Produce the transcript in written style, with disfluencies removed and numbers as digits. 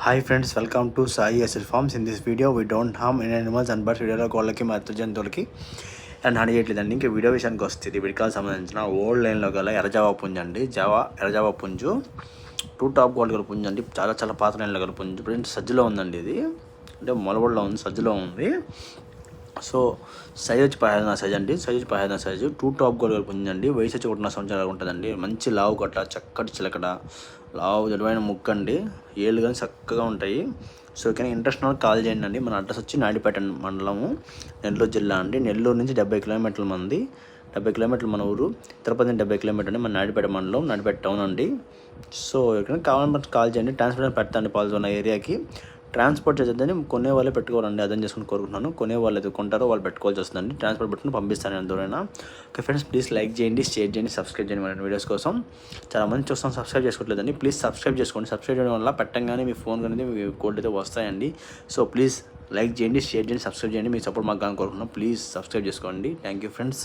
Hi friends, welcome to Sai Asset Farms. In this video, we don't harm any animals and birds. వీడియోలో కోళ్ళకి మరియు జంతువులకి and హాని చేయట్లేదండి. ఇంకా వీడియో విషయానికి వస్తుంది. వీడికి సంబంధించిన ఓల్డ్ లైన్లో గల ఎర్రజావా పుంజు అండి. ఎర్రజావా పుంజు 2 టాప్ క్వాలిటీ గల పుంజు అండి. చాలా పాత లైన్లో గల పుంజు. ఇప్పుడు సజ్జలో ఉందండి. ఇది అంటే మొలబడిలో ఉంది, సజ్జలో ఉంది. సో సైజ్ వచ్చి 15 సైజ్ అండి. సైజ్ 15 సైజు 2 టాప్ క్వాలిటీ పుంజు అండి. వయసు వచ్చి 1.5 సంవత్సరాలు ఉంటుందండి. మంచి లావు కట్ట, చక్కటి చిలకడ, లావు జడమైన ముక్క అండి. ఏళ్ళు కానీ చక్కగా ఉంటాయి. సో కానీ ఇంట్రెస్ట్ ఉన్న కాల్ చేయండి అండి. మన అడ్రస్ వచ్చి నాయుడుపేట మండలము, నెల్లూరు జిల్లా అండి. నెల్లూరు నుంచి 70 కిలోమీటర్ల మంది, 70 కిలోమీటర్లు మన ఊరు. తిరుపతి 70 కిలోమీటర్ అండి. మన నాయుడుపేట మండలం, నాయుడుపేట టౌన్ అండి. సో ఎక్కడైనా కావాలంటే కాల్ చేయండి. ట్రాన్స్పోర్ట్ పెడతాండి పాల్స్ ఉన్న ఏరియాకి. ట్రాన్స్పోర్ట్ చేసేదని కొనే వాళ్ళే పెట్టుకోవాలండి. అర్థం చేసుకుని కోరుకుంటున్నాను. కొనే వాళ్ళు అయితే కొంటారో వాళ్ళు పెట్టుకోవాల్సి వస్తుందండి. ట్రాన్స్పోర్ట్ పెట్టుకుని పంపిస్తాను ఎంతైనా. ఓకే ఫ్రెండ్స్, ప్లీజ్ లైక్ చేయండి, షేర్ చేయండి, సబ్స్క్రైబ్ చేయండి మన వీడియోస్ కోసం. చాలా మంది చూస్తాం, సబ్స్క్రైబ్ చేసుకోవట్లేదండి. ప్లీజ్ సబ్స్క్రైబ్ చేసుకోండి. సబ్స్క్రైబ్ చేయడం వల్ల పెట్టంగానే మీ ఫోన్ అనేది మీ కోడ్ అయితే వస్తాయండి. సో ప్లీజ్ లైక్ చేయండి, షేర్ చేయండి, సబ్స్క్రైబ్ చేయండి. మీ సపోర్ట్ మాకు కానీ కోరుకుంటున్నాం. ప్లీజ్ సబ్స్క్రైబ్ చేసుకోండి. Thank you friends.